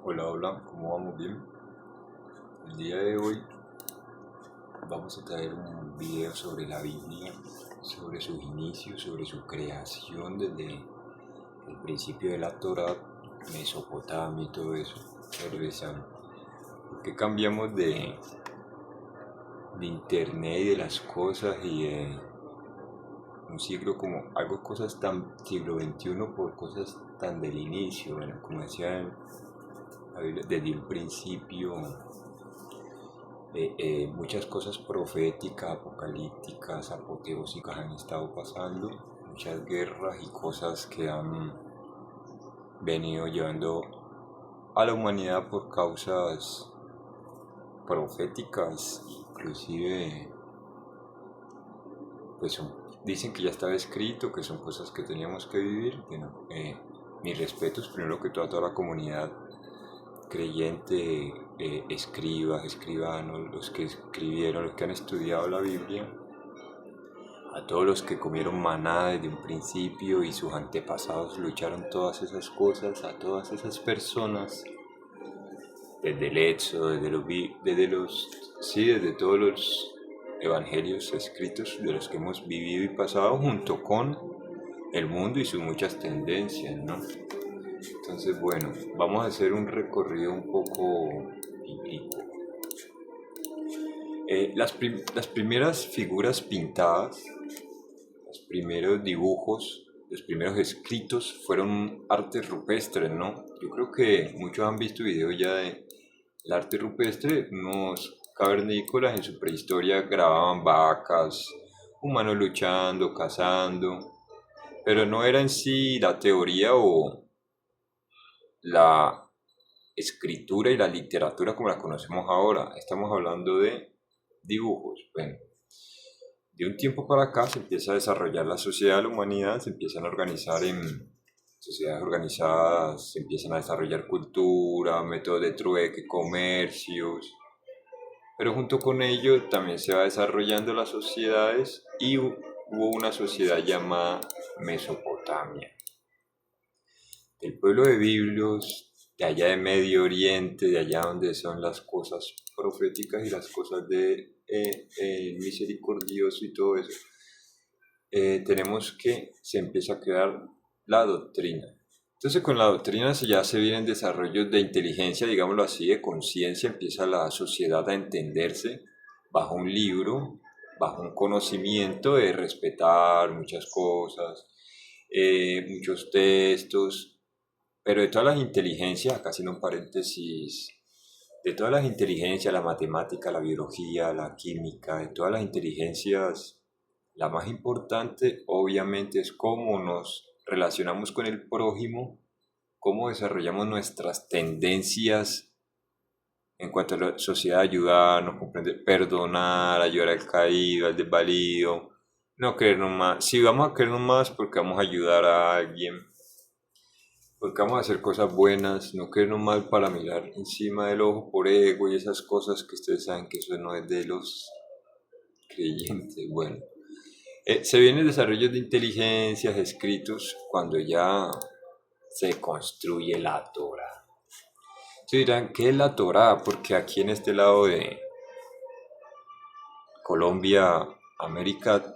Hola, hola, ¿cómo vamos? Bien. El día de hoy vamos a traer un video sobre la Biblia, sobre sus inicios, sobre su creación desde el principio de la Torá, Mesopotamia y todo eso. Regresando. ¿Por qué cambiamos de internet y de las cosas y de un siglo como algo, cosas tan siglo XXI por cosas tan del inicio? Bueno, como decía la Biblia, desde un principio muchas cosas proféticas, apocalípticas, apoteósicas han estado pasando, muchas guerras y cosas que han venido llevando a la humanidad por causas proféticas, inclusive dicen que ya estaba escrito, que son cosas que teníamos que vivir. Bueno, mis respetos primero que todo a toda la comunidad creyente, escribas, escribanos, los que escribieron, los que han estudiado la Biblia, a todos los que comieron maná desde un principio y sus antepasados lucharon todas esas cosas, a todas esas personas, desde el Éxodo, desde todos los evangelios escritos de los que hemos vivido y pasado junto con el mundo y sus muchas tendencias, ¿no? Entonces, bueno, vamos a hacer un recorrido un poco bíblico. Las primeras figuras pintadas, los primeros dibujos, los primeros escritos fueron artes rupestres, ¿no? Yo creo que muchos han visto videos ya de el arte rupestre. Unos cavernícolas en su prehistoria grababan vacas, humanos luchando, cazando, pero no era en sí la teoría o la escritura y la literatura como la conocemos ahora. Estamos hablando de dibujos. Bueno, de un tiempo para acá se empieza a desarrollar la sociedad, la humanidad, se empiezan a organizar en sociedades organizadas, se empiezan a desarrollar cultura, métodos de trueque, comercios, pero junto con ello también se va desarrollando las sociedades y hubo una sociedad llamada Mesopotamia. El pueblo de Biblios, de allá de Medio Oriente, de allá donde son las cosas proféticas y las cosas de misericordioso y todo eso, tenemos que se empieza a crear la doctrina. Entonces con la doctrina ya se vienen desarrollos de inteligencia, digámoslo así, de conciencia, empieza la sociedad a entenderse bajo un libro, bajo un conocimiento de respetar muchas cosas, muchos textos, pero de todas las inteligencias, acá haciendo un paréntesis, de todas las inteligencias, la matemática, la biología, la química, de todas las inteligencias, la más importante obviamente es cómo nos relacionamos con el prójimo, cómo desarrollamos nuestras tendencias en cuanto a la sociedad, ayudarnos, comprender, perdonar, ayudar al caído, al desvalido, no creernos más. Si vamos a creernos más porque vamos a ayudar a alguien, porque vamos a hacer cosas buenas, no querernos mal para mirar encima del ojo por ego y esas cosas que ustedes saben que eso no es de los creyentes. Bueno, se vienen desarrollos de inteligencias escritos cuando ya se construye la Torah. Se dirán, ¿qué es la Torah? Porque aquí en este lado de Colombia, América,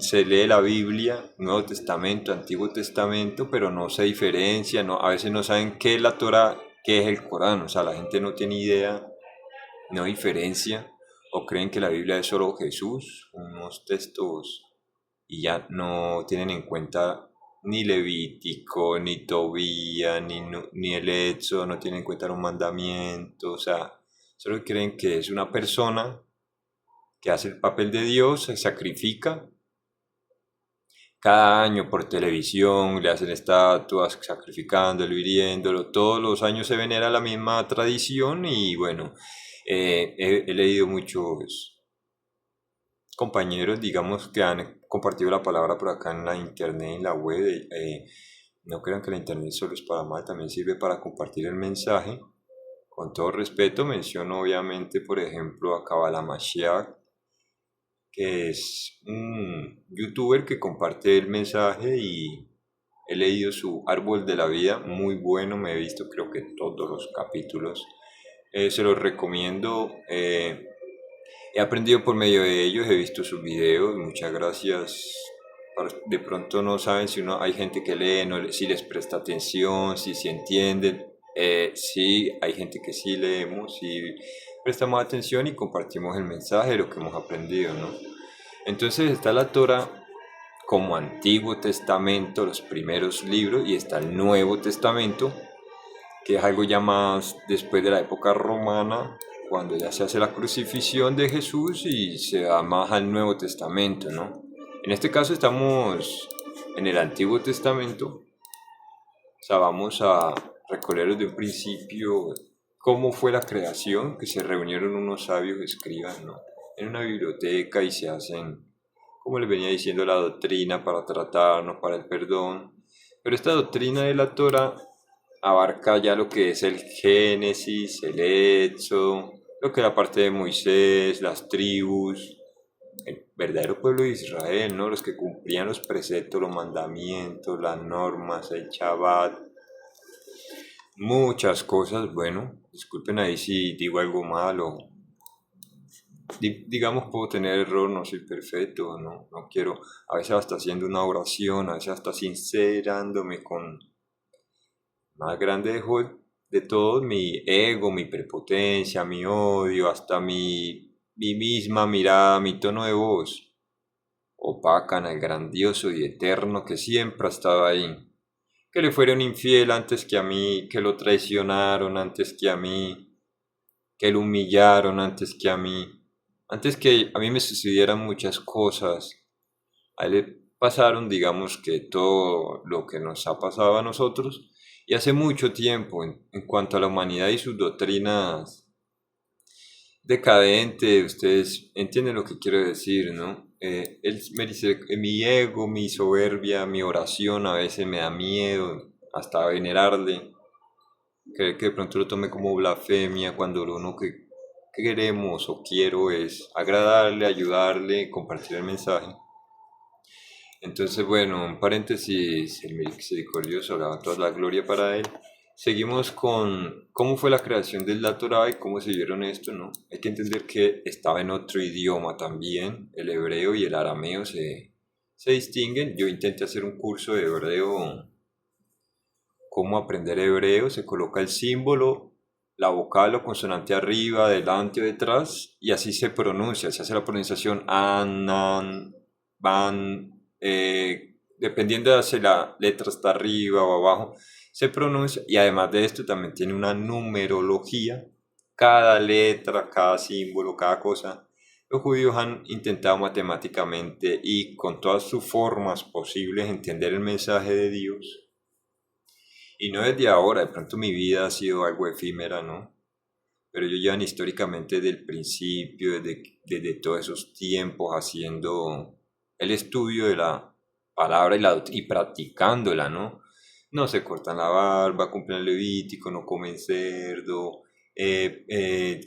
se lee la Biblia, Nuevo Testamento, Antiguo Testamento, pero no se diferencia, no, a veces no saben qué es la Torah, qué es el Corán, o sea, la gente no tiene idea, no diferencia, o creen que la Biblia es solo Jesús, unos textos, y ya no tienen en cuenta ni Levítico, ni Tobía, ni el Éxodo, no tienen en cuenta los mandamientos, o sea, solo creen que es una persona que hace el papel de Dios, se sacrifica cada año por televisión, le hacen estatuas, sacrificándolo, hiriéndolo, todos los años se venera la misma tradición y bueno, he leído muchos compañeros, digamos, que han compartido la palabra por acá en la internet, en la web. No crean que la internet solo es para mal, también sirve para compartir el mensaje. Con todo respeto, menciono obviamente, por ejemplo, a Kabbalah Mashiach, que es un youtuber que comparte el mensaje y he leído su Árbol de la Vida, muy bueno, me he visto creo que todos los capítulos. Se los recomiendo. He aprendido por medio de ellos, he visto sus videos, muchas gracias. De pronto no saben si uno, hay gente que lee, si les presta atención, si se entienden. Sí, hay gente que sí leemos, sí prestamos atención y compartimos el mensaje de lo que hemos aprendido, ¿no? Entonces está la Torah como Antiguo Testamento, los primeros libros, y está el Nuevo Testamento, que es algo ya más después de la época romana, cuando ya se hace la crucifixión de Jesús y se da más al Nuevo Testamento, ¿no? En este caso estamos en el Antiguo Testamento, o sea, vamos a recorrer desde un principio cómo fue la creación, que se reunieron unos sabios escribas, ¿no? En una biblioteca y se hacen, como les venía diciendo, la doctrina para tratarnos, para el perdón. Pero esta doctrina de la Torah abarca ya lo que es el Génesis, el Éxodo, lo que es la parte de Moisés, las tribus, el verdadero pueblo de Israel, ¿no? Los que cumplían los preceptos, los mandamientos, las normas, el Shabbat, muchas cosas. Bueno, disculpen ahí si digo algo malo. Digamos, puedo tener error, no soy perfecto, no quiero, a veces hasta haciendo una oración, a veces hasta sincerándome con más grande de todo mi ego, mi prepotencia, mi odio, hasta mi misma mirada, mi tono de voz, opacan al grandioso y eterno que siempre ha estado ahí, que le fueron infiel antes que a mí, que lo traicionaron antes que a mí, que lo humillaron antes que a mí, antes que a mí me sucedieran muchas cosas. A él le pasaron, digamos, que todo lo que nos ha pasado a nosotros, y hace mucho tiempo, en cuanto a la humanidad y sus doctrinas decadentes, ustedes entienden lo que quiero decir, ¿no? Él me dice, mi ego, mi soberbia, mi oración a veces me da miedo hasta venerarle, que de pronto lo tome como blasfemia cuando lo único que queremos o quiero es agradarle, ayudarle, compartir el mensaje. Entonces, bueno, un paréntesis, el misericordioso, daba toda la gloria para él. Seguimos con cómo fue la creación del la Torá y cómo se vieron esto, ¿no? Hay que entender que estaba en otro idioma también, el hebreo y el arameo se distinguen. Yo intenté hacer un curso de hebreo, cómo aprender hebreo, se coloca el símbolo, la vocal o consonante arriba, adelante o detrás, y así se pronuncia, se hace la pronunciación an, ban, dependiendo de si la letra está arriba o abajo, se pronuncia, y además de esto también tiene una numerología, cada letra, cada símbolo, cada cosa. Los judíos han intentado matemáticamente y con todas sus formas posibles entender el mensaje de Dios. Y no desde ahora, de pronto mi vida ha sido algo efímera, ¿no? Pero ellos llevan históricamente desde el principio, desde todos esos tiempos, haciendo el estudio de la palabra y practicándola, ¿no? No se cortan la barba, cumplen el Levítico, no comen cerdo,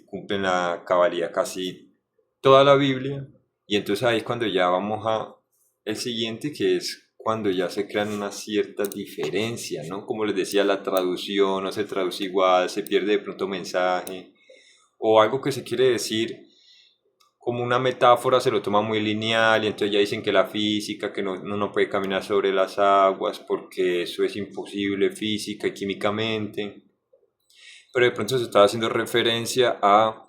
cumplen la cabalidad casi toda la Biblia. Y entonces ahí es cuando ya vamos a el siguiente, que es cuando ya se crean unas ciertas diferencias, ¿no? Como les decía, la traducción no se traduce igual, se pierde de pronto mensaje, o algo que se quiere decir como una metáfora se lo toma muy lineal y entonces ya dicen que la física, que uno no puede caminar sobre las aguas porque eso es imposible física y químicamente, pero de pronto se estaba haciendo referencia a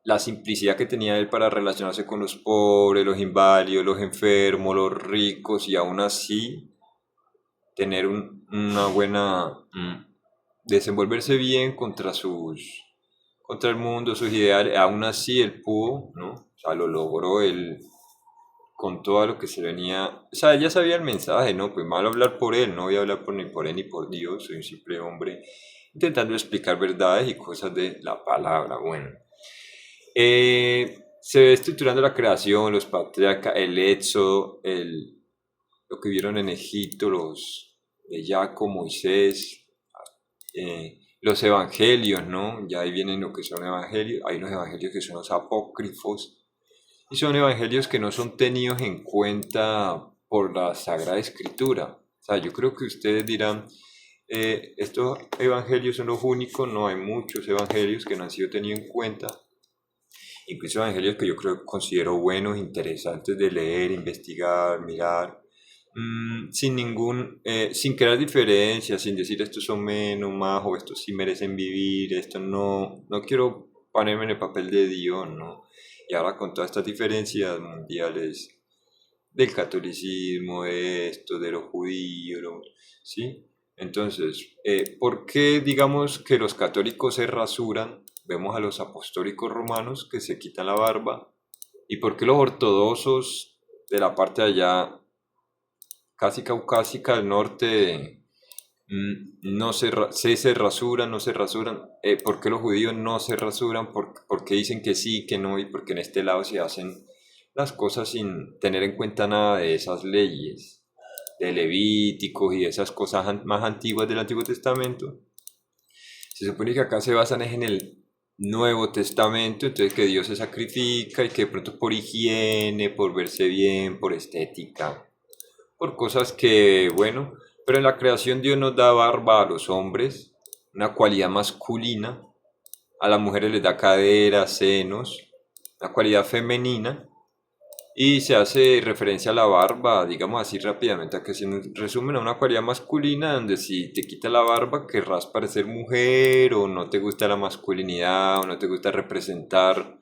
la simplicidad que tenía él para relacionarse con los pobres, los inválidos, los enfermos, los ricos y aún así tener una buena, desenvolverse bien contra el mundo, sus ideales, aún así él pudo, ¿no? O sea, lo logró él con todo lo que se venía, o sea, ya sabía el mensaje, ¿no? Pues malo hablar por él, no voy a hablar ni por él ni por Dios, soy un simple hombre intentando explicar verdades y cosas de la palabra, bueno. Se ve estructurando la creación, los patriarcas, el éxodo, lo que vieron en Egipto, los de Jacob, Moisés, los evangelios, ¿no? Ya ahí vienen lo que son evangelios, hay unos evangelios que son los apócrifos, y son evangelios que no son tenidos en cuenta por la Sagrada Escritura, sea, yo creo que ustedes dirán, estos evangelios son los únicos, no hay muchos evangelios que no han sido tenidos en cuenta, incluso evangelios que yo creo considero buenos, interesantes de leer, investigar, mirar, sin crear diferencias, sin decir estos son menos, más, o estos sí merecen vivir, esto no, no quiero ponerme en el papel de Dios, ¿no? Y ahora con todas estas diferencias mundiales del catolicismo, de esto, de los judíos, ¿sí? Entonces, ¿por qué digamos que los católicos se rasuran? Vemos a los apostólicos romanos que se quitan la barba. ¿Y por qué los ortodoxos de la parte de allá, casi caucásica del norte, no se rasuran, no se rasuran? ¿Por qué los judíos no se rasuran? ¿Por qué dicen que sí, que no? Y porque en este lado se hacen las cosas sin tener en cuenta nada de esas leyes, de Levíticos y de esas cosas más antiguas del Antiguo Testamento. Se supone que acá se basan en el Nuevo Testamento, entonces que Dios se sacrifica y que de pronto por higiene, por verse bien, por estética, por cosas que, bueno, pero en la creación Dios nos da barba a los hombres, una cualidad masculina, a las mujeres les da caderas, senos, una cualidad femenina, y se hace referencia a la barba, digamos así rápidamente, a que se resumen a una cualidad masculina donde si te quita la barba querrás parecer mujer o no te gusta la masculinidad o no te gusta representar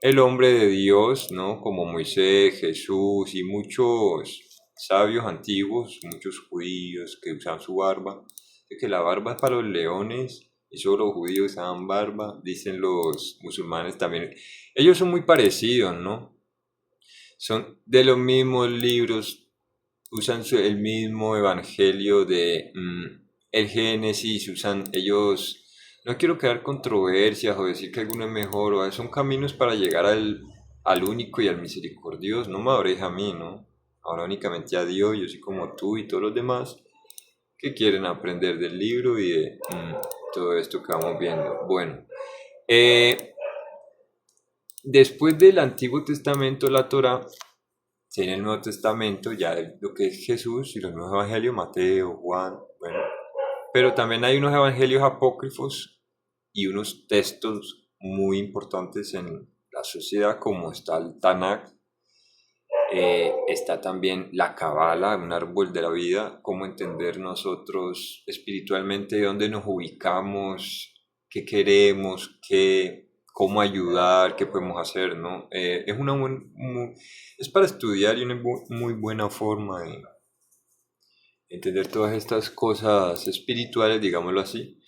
el hombre de Dios, ¿no? Como Moisés, Jesús y muchos sabios antiguos, muchos judíos que usaban su barba, de que la barba es para los leones y solo los judíos usaban barba, dicen los musulmanes también. Ellos son muy parecidos, ¿no? Son de los mismos libros, usan el mismo evangelio de el Génesis, usan ellos, no quiero crear controversias o decir que alguno es mejor, son caminos para llegar al único y al misericordioso, no me adores a mí, ¿no? Ahora únicamente a Dios, yo soy como tú y todos los demás que quieren aprender del libro y de todo esto que vamos viendo. Bueno, eh, después del Antiguo Testamento, la Torá, en el Nuevo Testamento, ya lo que es Jesús y los nuevos evangelios, Mateo, Juan, bueno, pero también hay unos evangelios apócrifos y unos textos muy importantes en la sociedad, como está el Tanakh, está también la Kabbalah, un árbol de la vida, cómo entender nosotros espiritualmente, dónde nos ubicamos, qué queremos, cómo ayudar, qué podemos hacer, ¿no? Es es para estudiar y una muy buena forma de entender todas estas cosas espirituales, digámoslo así.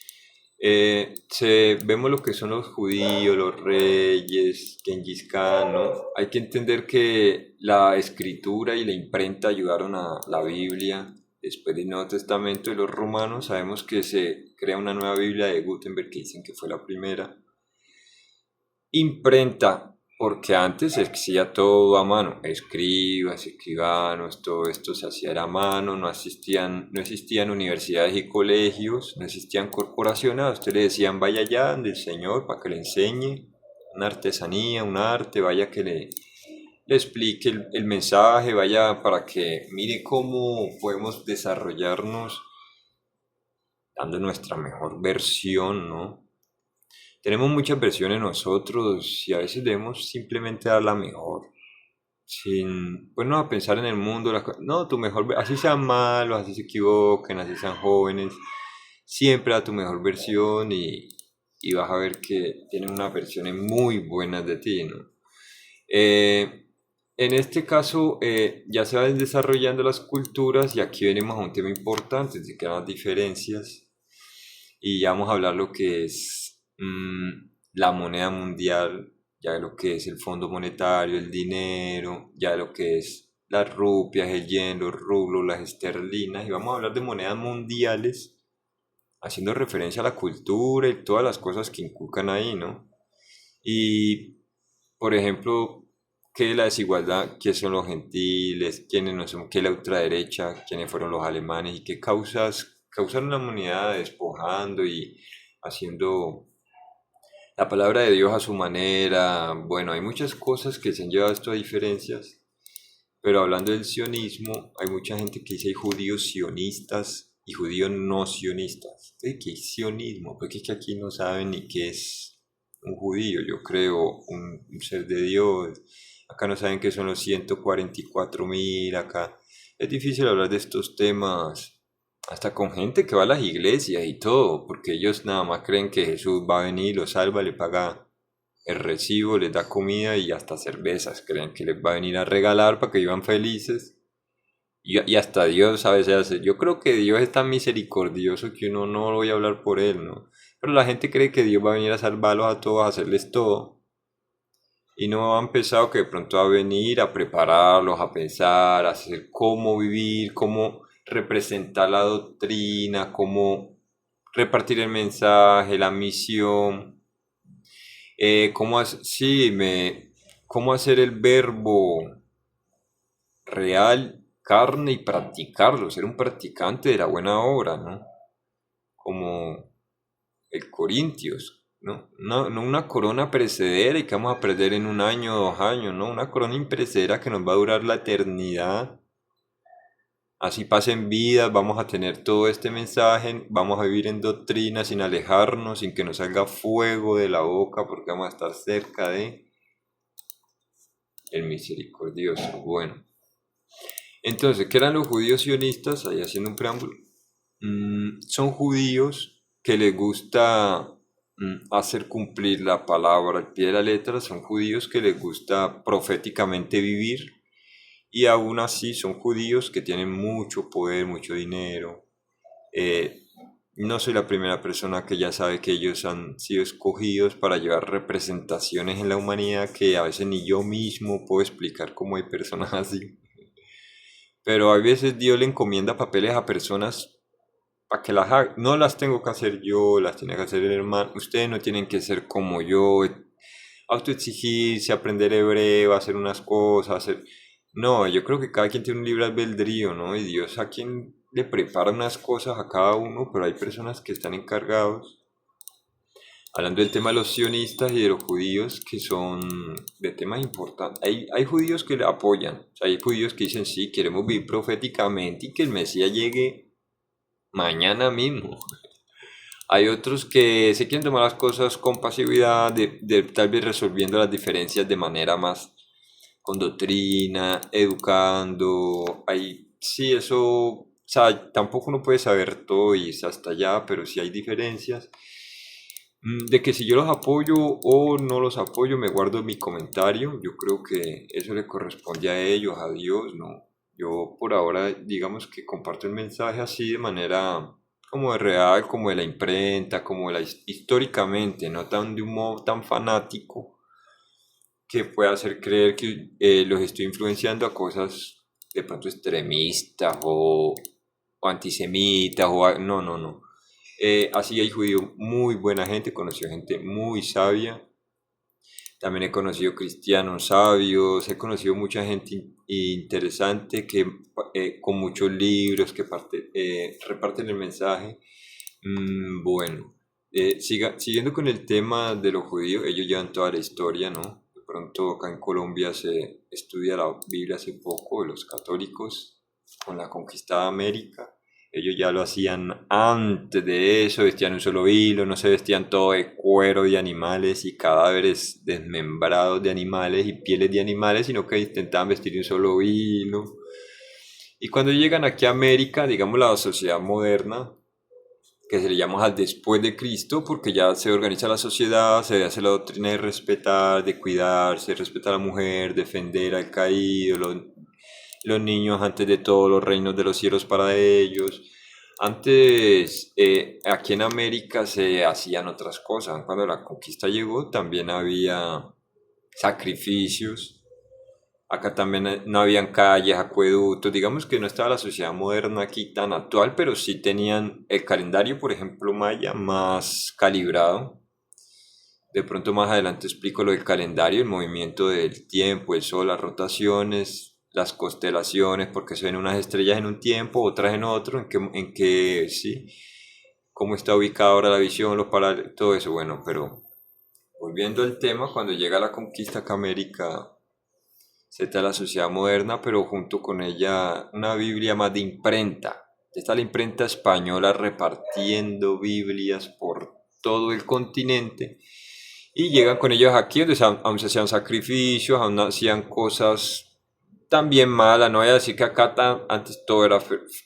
Vemos lo que son los judíos, los reyes, Gengis Khan, ¿no? Hay que entender que la escritura y la imprenta ayudaron a la Biblia. Después del Nuevo Testamento de los romanos, sabemos que se crea una nueva Biblia de Gutenberg, que dicen que fue la primera imprenta, porque antes se hacía todo a mano, escribas, escribanos, todo esto se hacía a mano, no existían universidades y colegios, no existían corporaciones, a usted le decían vaya allá del Señor para que le enseñe una artesanía, un arte, vaya que le explique el mensaje, vaya para que mire cómo podemos desarrollarnos dando nuestra mejor versión, ¿no? Tenemos muchas versiones nosotros y a veces debemos simplemente dar la mejor, sin ponernos a pensar en el mundo, no, tu mejor, así sean malos, así se equivoquen, así sean jóvenes, siempre da tu mejor versión y vas a ver que tienen unas versiones muy buenas de ti, ¿no? Eh, en este caso ya se van desarrollando las culturas y aquí venimos a un tema importante, de que las diferencias y ya vamos a hablar lo que es la moneda mundial, ya de lo que es el fondo monetario, el dinero, ya de lo que es las rupias, el yen, los rublos, las esterlinas, y vamos a hablar de monedas mundiales, haciendo referencia a la cultura y todas las cosas que inculcan ahí, ¿no? Y, por ejemplo, ¿qué es la desigualdad? ¿Qué son los gentiles? ¿Quiénes no son? ¿Qué es la ultraderecha? ¿Quiénes fueron los alemanes? ¿Y qué causas causaron la humanidad despojando y haciendo la palabra de Dios a su manera? Bueno, hay muchas cosas que se han llevado a estas diferencias Pero hablando del sionismo, hay mucha gente que dice hay judíos sionistas y judíos no sionistas. ¿Qué es sionismo? Porque es que aquí no saben ni qué es un judío, yo creo, un ser de Dios. Acá no saben qué son los 144.000, acá. Es difícil hablar de estos temas hasta con gente que va a las iglesias y todo, porque ellos nada más creen que Jesús va a venir, los salva, le paga el recibo, les da comida y hasta cervezas. Creen que les va a venir a regalar para que vivan felices. Y hasta Dios a veces hace. Yo creo que Dios es tan misericordioso que uno no lo voy a hablar por él, ¿no? Pero la gente cree que Dios va a venir a salvarlos a todos, a hacerles todo. Y no han pensado que de pronto va a venir a prepararlos, a pensar, a hacer cómo vivir, cómo representar la doctrina, cómo repartir el mensaje, la misión. Cómo hacer el verbo real, carne y practicarlo, ser un practicante de la buena obra, ¿no? Como el Corintios, ¿no? No una corona perecedera y que vamos a perder en un año o 2 años, ¿no? Una corona imperecedera que nos va a durar la eternidad. Así pasen vidas, vamos a tener todo este mensaje, vamos a vivir en doctrina sin alejarnos, sin que nos salga fuego de la boca, porque vamos a estar cerca de el misericordioso. Bueno, entonces, ¿qué eran los judíos sionistas? Ahí haciendo un preámbulo. Son judíos que les gusta hacer cumplir la palabra al pie de la letra, son judíos que les gusta proféticamente vivir y aún así son judíos que tienen mucho poder, mucho dinero. Eh, no soy la primera persona que ya sabe que ellos han sido escogidos para llevar representaciones en la humanidad que a veces ni yo mismo puedo explicar cómo hay personas así. Pero a veces Dios le encomienda papeles a personas para que las haga. No las tengo que hacer yo, las tiene que hacer el hermano. Ustedes no tienen que ser como yo, autoexigirse, aprender hebreo, hacer unas cosas, hacer... No, yo creo que cada quien tiene un libre albedrío, ¿no? Y Dios a quien le prepara unas cosas a cada uno, pero hay personas que están encargados. Hablando del tema de los sionistas y de los judíos, que son de temas importantes. Hay judíos que le apoyan, o sea, hay judíos que dicen, sí, queremos vivir proféticamente y que el Mesías llegue mañana mismo. Hay otros que se quieren tomar las cosas con pasividad, de tal vez resolviendo las diferencias de manera más con doctrina, educando. Sí, eso, o sea, tampoco uno puede saber todo y es hasta allá, pero sí hay diferencias. De que si yo los apoyo o no los apoyo, me guardo mi comentario. Yo creo que eso le corresponde a ellos, a Dios, ¿no? Yo por ahora, digamos que comparto el mensaje así de manera como de real, como de la imprenta, como de históricamente, no tan de un modo tan fanático que pueda hacer creer que los estoy influenciando a cosas de pronto extremistas o antisemitas no, no, no. Así hay judío muy buena gente, conoció gente muy sabia. También he conocido cristianos sabios, he conocido mucha gente interesante que con muchos libros que reparten el mensaje. Bueno, siguiendo con el tema de los judíos, ellos llevan toda la historia, ¿no? De pronto acá en Colombia se estudia la Biblia hace poco, de los católicos, con la conquista de América. Ellos ya lo hacían antes de eso, vestían un solo hilo, no se vestían todo de cuero de animales y cadáveres desmembrados de animales y pieles de animales, sino que intentaban vestir un solo hilo. Y cuando llegan aquí a América, digamos la sociedad moderna, que se le llama al después de Cristo, porque ya se organiza la sociedad, se hace la doctrina de respetar, de cuidarse, respetar a la mujer, defender al caído, los niños antes de todo, los reinos de los cielos para ellos. Antes, aquí en América se hacían otras cosas. Cuando la conquista llegó, también había sacrificios. Acá también no habían calles, acueductos. Digamos que no estaba la sociedad moderna aquí tan actual, pero sí tenían el calendario, por ejemplo, maya, más calibrado. De pronto más adelante explico lo del calendario, el movimiento del tiempo, el sol, las rotaciones, las constelaciones, porque se ven unas estrellas en un tiempo, otras en otro, sí, cómo está ubicada ahora la visión, los paralelos, todo eso. Bueno, pero volviendo al tema, cuando llega la conquista acá a América, Z, la sociedad moderna, pero junto con ella una Biblia más de imprenta. Está la imprenta española repartiendo Biblias por todo el continente y llegan con ellos aquí donde aún se hacían sacrificios, aún hacían cosas también malas. No voy a decir que acá antes todo era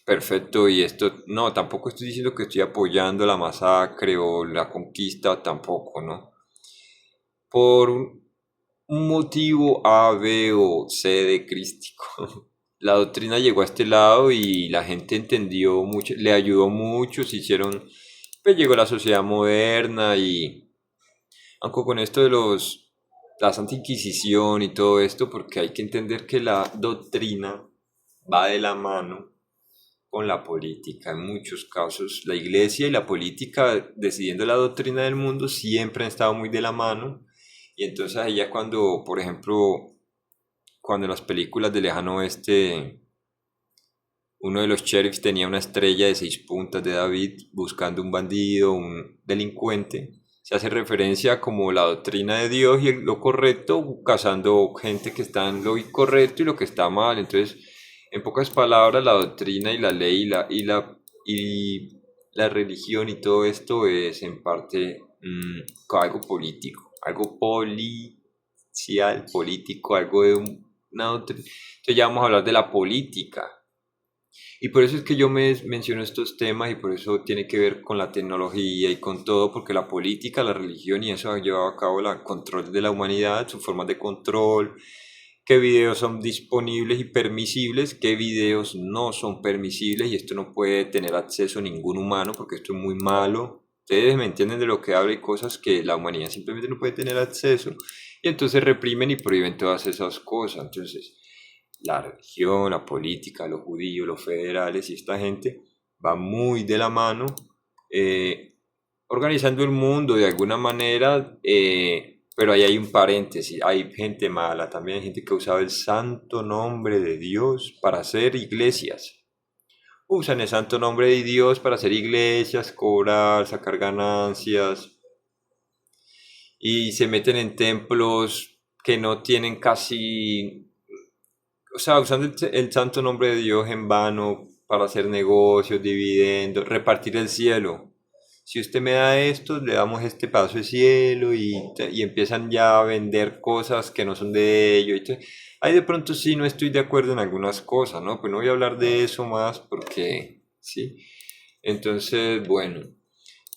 perfecto y esto, no, tampoco estoy diciendo que estoy apoyando la masacre o la conquista, tampoco, ¿no? Por un motivo A, B o C de crístico. La doctrina llegó a este lado y la gente entendió mucho, le ayudó mucho, se hicieron, pues llegó la sociedad moderna y aunque con esto de la Santa Inquisición y todo esto, porque hay que entender que la doctrina va de la mano con la política. En muchos casos, la iglesia y la política, decidiendo la doctrina del mundo, siempre han estado muy de la mano. Y entonces ahí ya cuando, por ejemplo, cuando en las películas de Lejano Oeste, uno de los sheriffs tenía una estrella de 6 puntas de David buscando un bandido, un delincuente, se hace referencia como la doctrina de Dios y lo correcto, cazando gente que está en lo incorrecto y lo que está mal. Entonces, en pocas palabras, la doctrina y la ley y la religión y todo esto es en parte algo político, algo policial, político, algo de una doctrina. Entonces ya vamos a hablar de la política. Y por eso es que yo menciono estos temas y por eso tiene que ver con la tecnología y con todo, porque la política, la religión y eso ha llevado a cabo el control de la humanidad, sus formas de control, qué videos son disponibles y permisibles, qué videos no son permisibles y esto no puede tener acceso a ningún humano porque esto es muy malo. Ustedes me entienden de lo que hablo, hay cosas que la humanidad simplemente no puede tener acceso y entonces reprimen y prohíben todas esas cosas. Entonces, la religión, la política, los judíos, los federales y esta gente va muy de la mano, eh, organizando el mundo de alguna manera, pero ahí hay un paréntesis, hay gente mala, también hay gente que usaba el santo nombre de Dios para hacer iglesias. Usan el santo nombre de Dios para hacer iglesias, cobrar, sacar ganancias y se meten en templos que no tienen casi, o sea, usando el santo nombre de Dios en vano para hacer negocios, dividendos, repartir el cielo. Si usted me da esto, le damos este pedazo de cielo y empiezan ya a vender cosas que no son de ellos. Ahí de pronto sí no estoy de acuerdo en algunas cosas, ¿no? Pues no voy a hablar de eso más porque, sí. Entonces, bueno,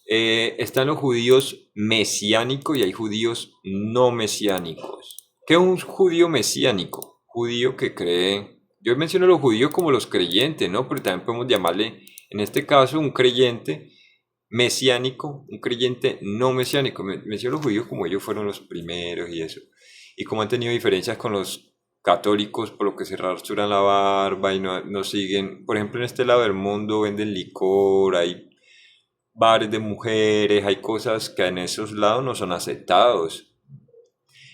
están los judíos mesiánicos y hay judíos no mesiánicos. ¿Qué es un judío mesiánico? Judío que cree, yo menciono a los judíos como los creyentes, ¿no? Pero también podemos llamarle, en este caso, un creyente mesiánico, un creyente no mesiánico. Menciono a los judíos como ellos fueron los primeros y eso. Y como han tenido diferencias con los católicos, por lo que se rasuran la barba y no siguen. Por ejemplo, en este lado del mundo venden licor, hay bares de mujeres, hay cosas que en esos lados no son aceptados.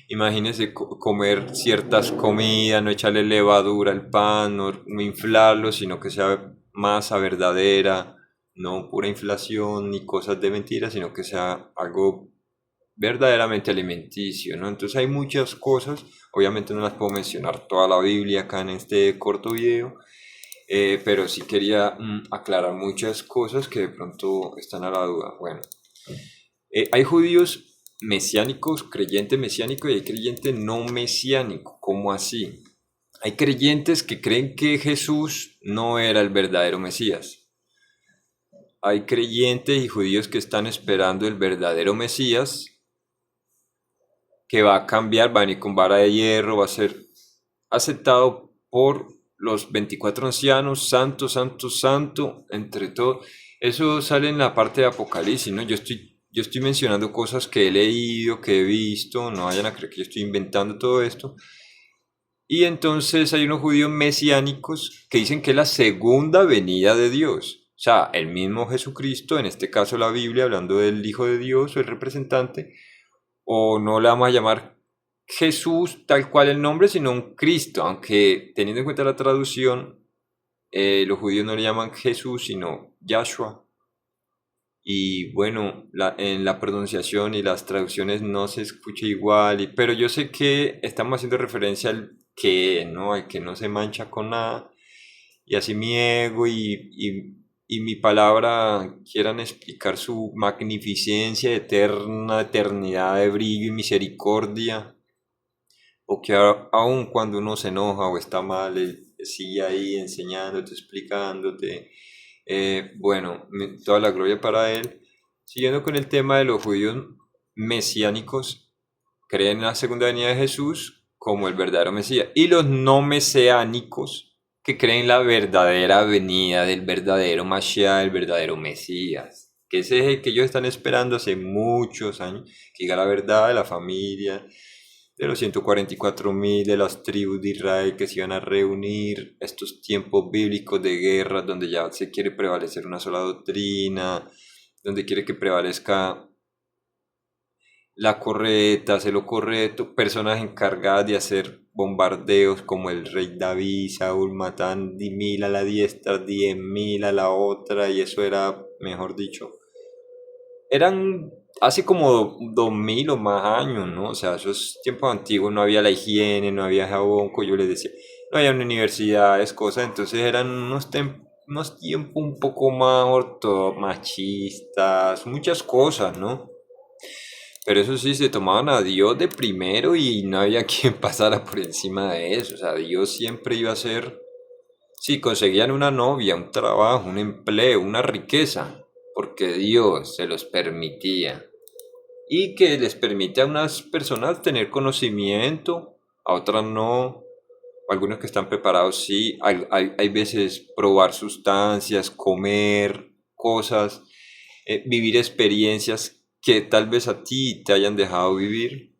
Imagínense comer ciertas comidas, no echarle levadura al pan, no inflarlo, sino que sea masa verdadera, no pura inflación ni cosas de mentira, sino que sea algo verdaderamente alimenticio, ¿no? Entonces hay muchas cosas, obviamente no las puedo mencionar toda la Biblia acá en este corto video, pero sí quería aclarar muchas cosas que de pronto están a la duda. Bueno, hay judíos mesiánicos, creyente mesiánico y hay creyente no mesiánico. ¿Cómo así? Hay creyentes que creen que Jesús no era el verdadero Mesías. Hay creyentes y judíos que están esperando el verdadero Mesías, que va a cambiar, va a venir con vara de hierro, va a ser aceptado por los 24 ancianos, santo, santo, santo, entre todo. Eso sale en la parte de Apocalipsis, ¿no? Yo estoy mencionando cosas que he leído, que he visto, no vayan a creer que yo estoy inventando todo esto. Y entonces hay unos judíos mesiánicos que dicen que es la segunda venida de Dios. O sea, el mismo Jesucristo, en este caso la Biblia, hablando del Hijo de Dios o el representante, o no le vamos a llamar Jesús tal cual el nombre, sino un Cristo, aunque teniendo en cuenta la traducción, los judíos no le llaman Jesús, sino Yahshua. Y bueno, en la pronunciación y las traducciones no se escucha igual, pero yo sé que estamos haciendo referencia al que, ¿no? El que no se mancha con nada. Y así mi ego y mi palabra quieran explicar su magnificencia eterna, eternidad de brillo y misericordia, o que aun cuando uno se enoja o está mal, él sigue ahí enseñándote, explicándote. Bueno, toda la gloria para él. Siguiendo con el tema de los judíos mesiánicos, creen en la segunda venida de Jesús como el verdadero Mesías. Y los no mesiánicos, que creen en la verdadera venida del verdadero Mashiach, el verdadero Mesías. Que ese es el que ellos están esperando hace muchos años, que diga la verdad de la familia, de los 144.000 de las tribus de Israel que se iban a reunir, estos tiempos bíblicos de guerra donde ya se quiere prevalecer una sola doctrina, donde quiere que prevalezca la correcta, hacer lo correcto, personas encargadas de hacer bombardeos como el rey David, Saúl, matan 10.000 a la diestra, 10.000 a la otra, y eso era, mejor dicho, eran hace como 2.000 o más años, ¿no? O sea, esos tiempos antiguos no había la higiene, no había jabón, como yo les decía, no había universidades, cosas, entonces eran unos tiempos un poco más machistas, muchas cosas, ¿no? Pero eso sí, se tomaban a Dios de primero y no había quien pasara por encima de eso. O sea, Dios siempre iba a ser, si conseguían una novia, un trabajo, un empleo, una riqueza, porque Dios se los permitía. Y que les permite a unas personas tener conocimiento, a otras no. Algunos que están preparados sí, hay veces probar sustancias, comer cosas, vivir experiencias que tal vez a ti te hayan dejado vivir,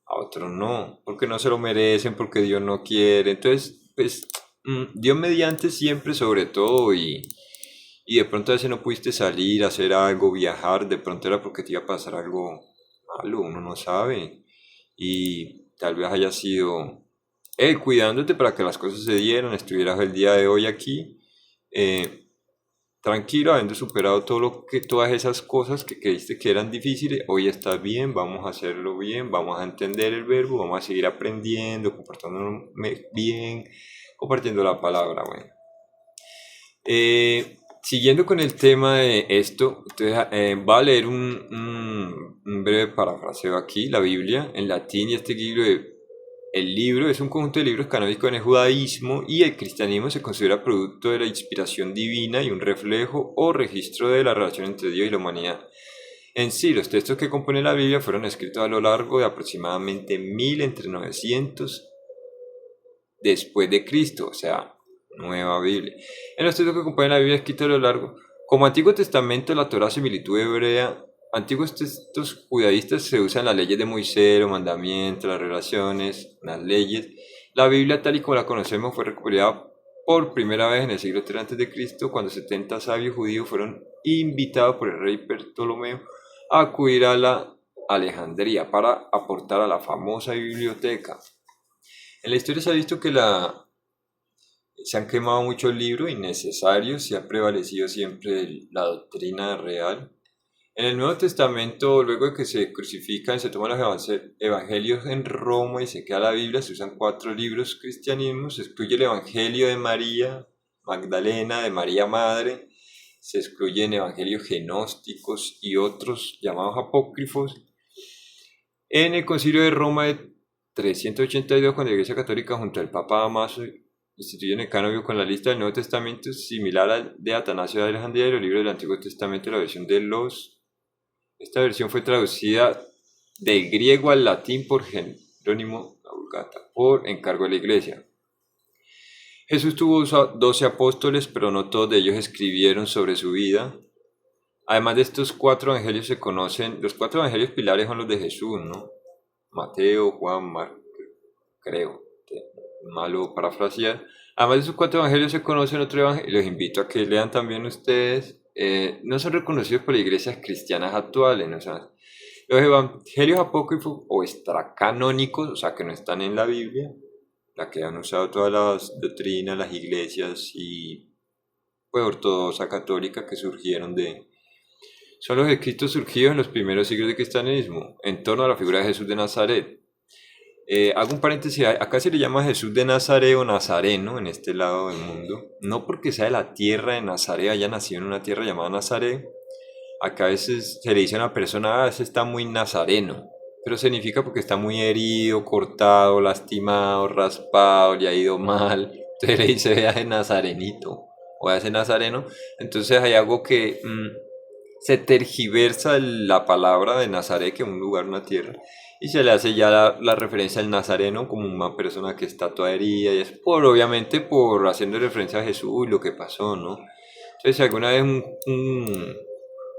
a otros no, porque no se lo merecen, porque Dios no quiere. Entonces, pues, Dios mediante siempre sobre todo y de pronto a veces no pudiste salir, hacer algo, viajar, de pronto era porque te iba a pasar algo malo, uno no sabe. Y tal vez haya sido él cuidándote para que las cosas se dieran, estuvieras el día de hoy aquí, eh, tranquilo, habiendo superado todas esas cosas que creíste que eran difíciles, hoy estás bien, vamos a hacerlo bien, vamos a entender el verbo, vamos a seguir aprendiendo, comportándonos bien, compartiendo la palabra, bueno. Siguiendo con el tema de esto, entonces, va a leer un breve parafraseo aquí, la Biblia en latín, y este libro, el libro es un conjunto de libros canónicos en el judaísmo y el cristianismo se considera producto de la inspiración divina y un reflejo o registro de la relación entre Dios y la humanidad. En sí, los textos que componen la Biblia fueron escritos a lo largo de aproximadamente 1000 entre 900 después de Cristo, o sea, Nueva Biblia. En los textos que componen la Biblia escritos a lo largo, como Antiguo Testamento, la Torá, similitud hebrea, antiguos textos judaístas se usan las leyes de Moisés, los mandamientos, las relaciones, las leyes. La Biblia, tal y como la conocemos, fue recopilada por primera vez en el siglo III a.C., cuando 70 sabios judíos fueron invitados por el rey Ptolomeo a acudir a la Alejandría para aportar a la famosa biblioteca. En la historia se ha visto que se han quemado muchos libros innecesarios y ha prevalecido siempre la doctrina real. En el Nuevo Testamento, luego de que se crucifican, se toman los evangelios en Roma y se queda la Biblia, se usan 4 libros cristianismos, se excluye el Evangelio de María Magdalena, de María Madre, se excluyen evangelios genósticos y otros llamados apócrifos. En el Concilio de Roma de 382, cuando la Iglesia Católica junto al Papa Damaso instituyen el canon con la lista del Nuevo Testamento similar al de Atanasio de Alejandría y los libros del Antiguo Testamento, la versión de esta versión fue traducida del griego al latín por Jerónimo la Vulgata, por encargo de la Iglesia. Jesús tuvo 12 apóstoles, pero no todos de ellos escribieron sobre su vida. Además de estos 4 evangelios se conocen, los 4 evangelios pilares son los de Jesús, ¿no? Mateo, Juan, Marcos, creo, malo parafrasear. Además de esos 4 evangelios se conocen otros evangelios, los invito a que lean también ustedes, no son reconocidos por las iglesias cristianas actuales, ¿no? O sea, los evangelios apócrifos o extracanónicos, o sea, que no están en la Biblia, la que han usado todas las doctrinas, las iglesias y pues ortodoxa católica que surgieron son los escritos surgidos en los primeros siglos del cristianismo, en torno a la figura de Jesús de Nazaret. Hago un paréntesis, acá se le llama Jesús de Nazaret o Nazareno en este lado del mundo, no porque sea de la tierra de Nazaret, haya nacido en una tierra llamada Nazaret. Acá a veces se le dice a una persona, ese está muy nazareno, pero significa porque está muy herido, cortado, lastimado, raspado, le ha ido mal. Entonces le dice, vea ese nazarenito o ese nazareno. Entonces hay algo que se tergiversa la palabra de Nazaret, que es un lugar, una tierra, y se le hace ya la referencia al nazareno como una persona que está toda herida, y es obviamente por haciendo referencia a Jesús y lo que pasó, ¿no? Entonces, si alguna vez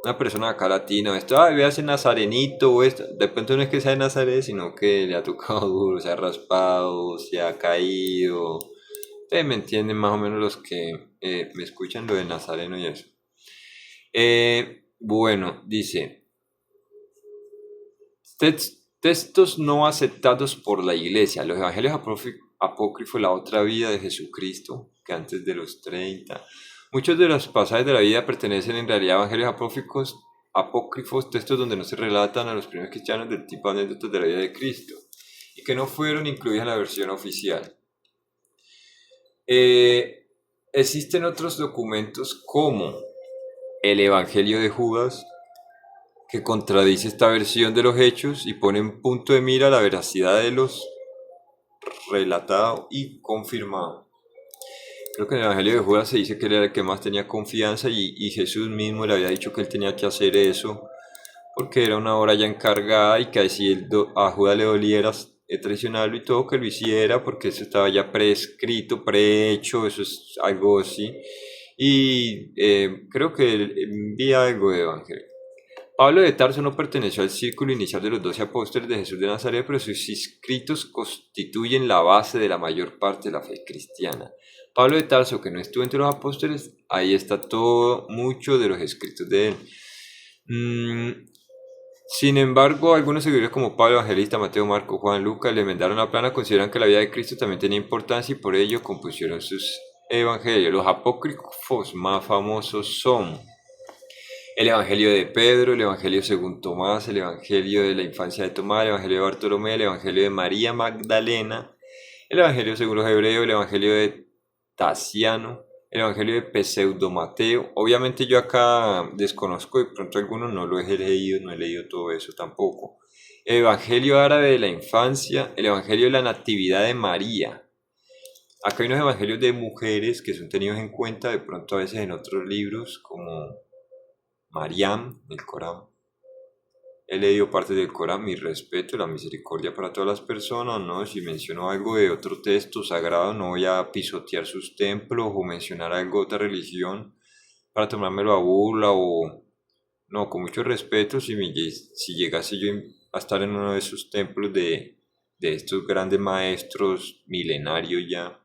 una persona acá latina, esto, ay, vea ese nazarenito o esto, de pronto no es que sea de Nazaret, sino que le ha tocado duro, se ha raspado, se ha caído. Ustedes me entienden más o menos los que me escuchan lo de Nazareno y eso. Bueno, dice, textos no aceptados por la iglesia, los evangelios apócrifos, la otra vida de Jesucristo, que antes de los 30. Muchos de los pasajes de la vida pertenecen en realidad a evangelios apócrifos, textos donde no se relatan a los primeros cristianos del tipo de anécdotas de la vida de Cristo, y que no fueron incluidas en la versión oficial. Existen otros documentos como el Evangelio de Judas, que contradice esta versión de los hechos y pone en punto de mira la veracidad de los relatados y confirmados. Creo que en el Evangelio de Judas se dice que él era el que más tenía confianza y Jesús mismo le había dicho que él tenía que hacer eso porque era una hora ya encargada y que si a Judas le doliera traicionarlo y todo, que lo hiciera porque eso estaba ya prescrito, prehecho, eso es algo así. Y creo que él envía algo de Evangelio. Pablo de Tarso no perteneció al círculo inicial de los 12 apóstoles de Jesús de Nazaret, pero sus escritos constituyen la base de la mayor parte de la fe cristiana. Pablo de Tarso, que no estuvo entre los apóstoles, ahí está todo, mucho de los escritos de él. Sin embargo, algunos seguidores como Pablo Evangelista, Mateo, Marco, Juan, Lucas le enmendaron la plana, consideran que la vida de Cristo también tenía importancia y por ello compusieron sus evangelios. Los apócrifos más famosos son el Evangelio de Pedro, el Evangelio según Tomás, el Evangelio de la infancia de Tomás, el Evangelio de Bartolomé, el Evangelio de María Magdalena, el Evangelio según los Hebreos, el Evangelio de Tasiano, el Evangelio de Pseudo Mateo. Obviamente yo acá desconozco, de pronto algunos no lo he leído, no he leído todo eso tampoco. El Evangelio árabe de la infancia, el Evangelio de la Natividad de María. Acá hay unos evangelios de mujeres que son tenidos en cuenta de pronto a veces en otros libros como Mariam, del Corán. He leído parte del Corán, mi respeto y la misericordia para todas las personas, ¿no? Si menciono algo de otro texto sagrado, no voy a pisotear sus templos o mencionar algo de otra religión para tomármelo a burla o... No, con mucho respeto, si llegase yo a estar en uno de esos templos de estos grandes maestros milenarios ya,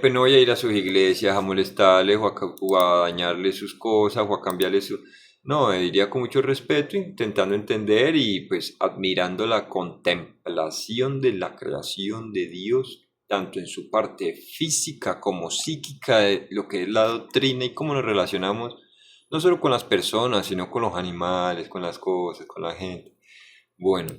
pues no voy a ir a sus iglesias a molestarles o a dañarles sus cosas o a cambiarles su... No, diría con mucho respeto, intentando entender y pues admirando la contemplación de la creación de Dios, tanto en su parte física como psíquica, de lo que es la doctrina y cómo nos relacionamos, no solo con las personas, sino con los animales, con las cosas, con la gente. Bueno,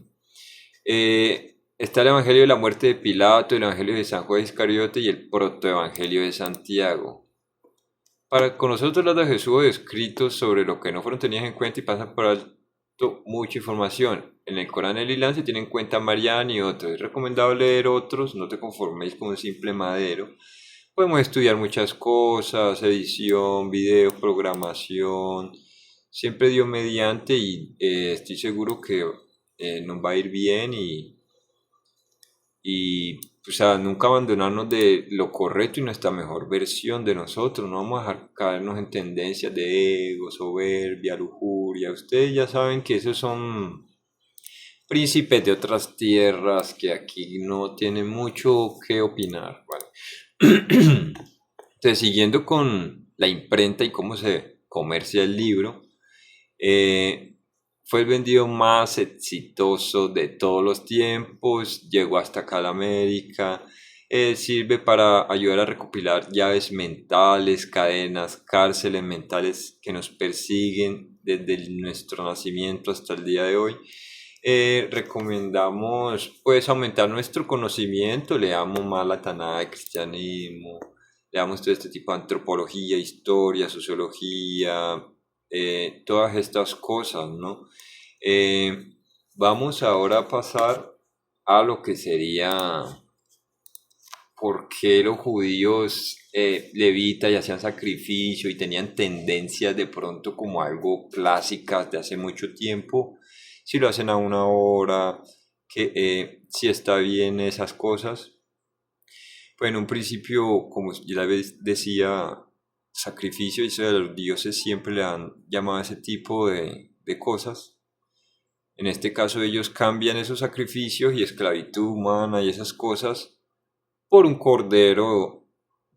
está el Evangelio de la muerte de Pilato, el Evangelio de San Juan Iscariote y el Protoevangelio de Santiago. Con nosotros los de Jesús escritos sobre lo que no fueron tenidos en cuenta y pasan por alto mucha información. En el Corán y el Islam se tienen en cuenta Marián y otros. Es recomendable leer otros, no te conforméis con un simple madero. Podemos estudiar muchas cosas, edición, video, programación, siempre Dios mediante y estoy seguro que nos va a ir bien y o sea, nunca abandonarnos de lo correcto y nuestra mejor versión de nosotros. No vamos a dejar caernos en tendencias de ego, soberbia, lujuria. Ustedes ya saben que esos son príncipes de otras tierras que aquí no tienen mucho que opinar. ¿Vale? Entonces, siguiendo con la imprenta y cómo se comercia el libro, fue el vendido más exitoso de todos los tiempos, llegó hasta acá a la América, sirve para ayudar a recopilar llaves mentales, cadenas, cárceles mentales que nos persiguen desde nuestro nacimiento hasta el día de hoy. recomendamos pues aumentar nuestro conocimiento, leamos más la Tanakh, el cristianismo, leamos todo este tipo de antropología, historia, sociología, todas estas cosas, ¿no? Eh, Vamos ahora a pasar a lo que sería por qué los judíos levitas y hacían sacrificio y tenían tendencias de pronto como algo clásicas de hace mucho tiempo, si lo hacen a una hora, que si está bien esas cosas. Pues en un principio, como ya la vez decía, sacrificio y eso de los dioses siempre le han llamado a ese tipo de cosas. En este caso ellos cambian esos sacrificios y esclavitud humana y esas cosas por un cordero,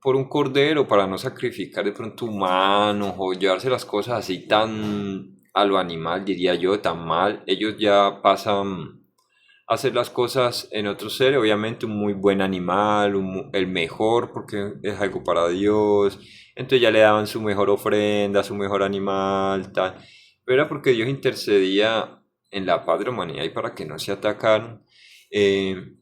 por un cordero para no sacrificar de pronto humanos o llevarse las cosas así tan a lo animal, diría yo, tan mal. Ellos ya pasan a hacer las cosas en otro ser, obviamente un muy buen animal, el mejor porque es algo para Dios. Entonces ya le daban su mejor ofrenda, su mejor animal, tal. Pero era porque Dios intercedía en la paz de la humanidad y para que no se atacaran. Eh,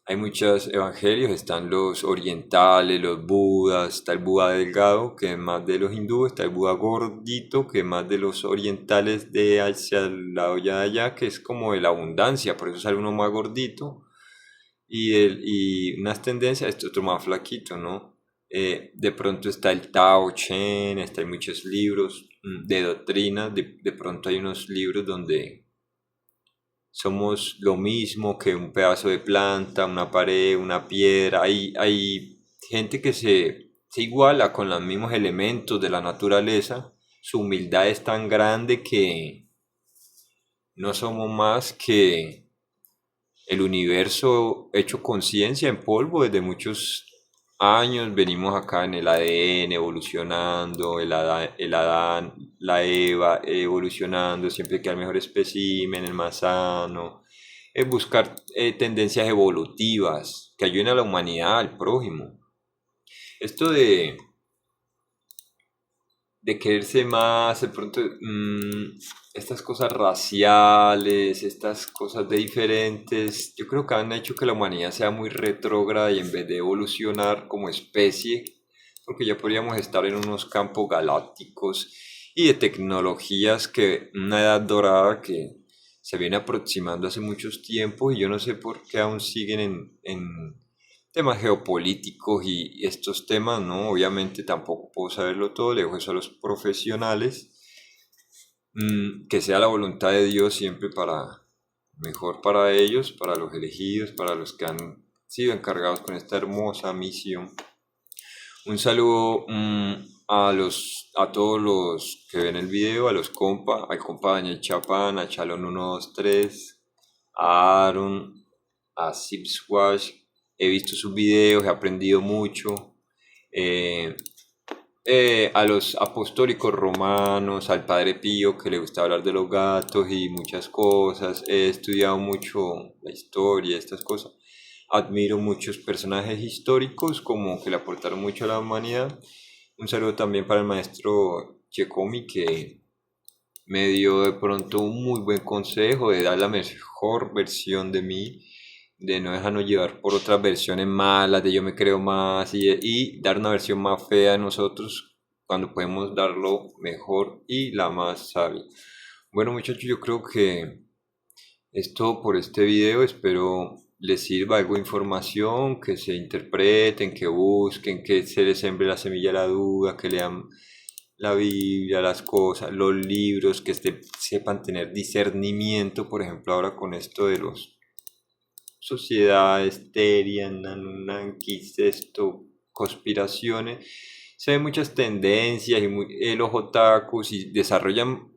Hay muchos evangelios, están los orientales, los budas, está el Buda delgado, que es más de los hindúes, está el Buda gordito, que es más de los orientales de hacia el lado ya de allá, que es como de la abundancia, por eso sale uno más gordito, y unas tendencias, este otro más flaquito, ¿no? De pronto está el Tao Chen, hay muchos libros de doctrina, de pronto hay unos libros donde somos lo mismo que un pedazo de planta, una pared, una piedra. Hay gente que se iguala con los mismos elementos de la naturaleza. Su humildad es tan grande que no somos más que el universo hecho conciencia en polvo desde muchos años. Venimos acá en el ADN evolucionando, el Adán, la Eva evolucionando, siempre queda el mejor espécimen, el más sano. Es buscar tendencias evolutivas que ayuden a la humanidad, al prójimo. Esto de quererse más, de pronto, estas cosas raciales, estas cosas de diferentes, yo creo que han hecho que la humanidad sea muy retrógrada y en vez de evolucionar como especie, porque ya podríamos estar en unos campos galácticos y de tecnologías que una edad dorada que se viene aproximando hace muchos tiempos y yo no sé por qué aún siguen en temas geopolíticos y estos temas, ¿no? Obviamente tampoco puedo saberlo todo, le dejo eso a los profesionales, que sea la voluntad de Dios siempre para mejor para ellos, para los elegidos, para los que han sido encargados con esta hermosa misión. Un saludo a todos los que ven el video, a los compa, al compa Daniel Chapán, a Chalón 123, a Aaron, a Sipswash. He visto sus videos, he aprendido mucho. eh, a los apostólicos romanos, al Padre Pío que le gusta hablar de los gatos y muchas cosas. He estudiado mucho la historia, estas cosas. Admiro muchos personajes históricos como que le aportaron mucho a la humanidad. Un saludo también para el maestro Checomi que me dio de pronto un muy buen consejo de dar la mejor versión de mí, de no dejarnos llevar por otras versiones malas, de yo me creo más y dar una versión más fea de nosotros cuando podemos dar lo mejor y la más sabia. Bueno muchachos, yo creo que es todo por este video, espero les sirva algo de información, que se interpreten, que busquen, que se les sembre la semilla de la duda, que lean la Biblia, las cosas, los libros, que sepan tener discernimiento, por ejemplo, ahora con esto de los sociedades, Terian, Anunnakis, esto, conspiraciones, se ven muchas tendencias y los otakus y desarrollan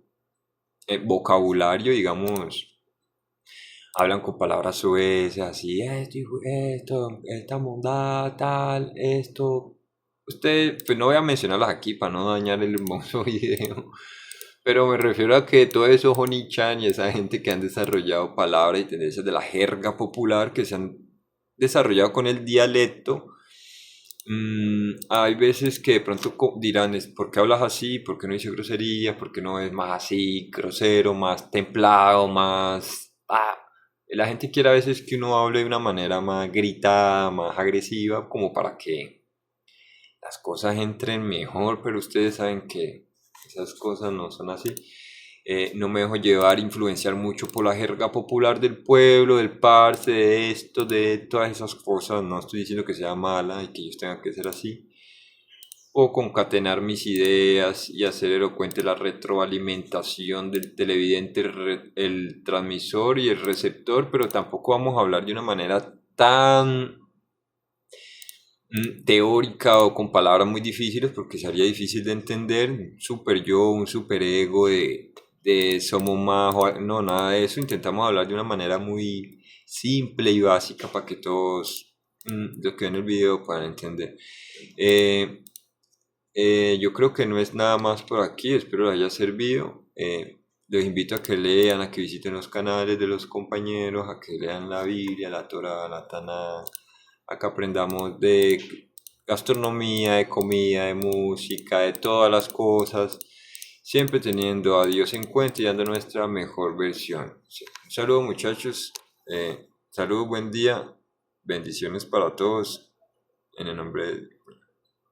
vocabulario, digamos, hablan con palabras sueces, así, esto, esta bondad, tal, esto. Usted, pues no voy a mencionarlas aquí para no dañar el hermoso video, pero me refiero a que todo eso, Honey-chan y esa gente que han desarrollado palabras y tendencias de la jerga popular, que se han desarrollado con el dialecto, Hay veces que de pronto dirán, ¿por qué hablas así? ¿Por qué no dices grosería? ¿Por qué no es más así, grosero, más templado, más... La gente quiere a veces que uno hable de una manera más gritada, más agresiva, como para que las cosas entren mejor, pero ustedes saben que esas cosas no son así. No me dejo llevar, influenciar mucho por la jerga popular del pueblo, del parce, de esto, de todas esas cosas. No estoy diciendo que sea mala y que ellos tengan que ser así. O concatenar mis ideas y hacer elocuente la retroalimentación del televidente, el transmisor y el receptor, pero tampoco vamos a hablar de una manera tan teórica o con palabras muy difíciles porque sería difícil de entender, un super yo, un super ego de somos más, no, nada de eso, intentamos hablar de una manera muy simple y básica para que todos los que ven el video puedan entender. Eh, yo creo que no es nada más por aquí, espero les haya servido. Los invito a que lean, a que visiten los canales de los compañeros, a que lean la Biblia, la Torá, la Taná, a que aprendamos de gastronomía, de comida, de música, de todas las cosas, siempre teniendo a Dios en cuenta y dando nuestra mejor versión. Sí. Un saludo muchachos, saludos, buen día, bendiciones para todos, en el nombre de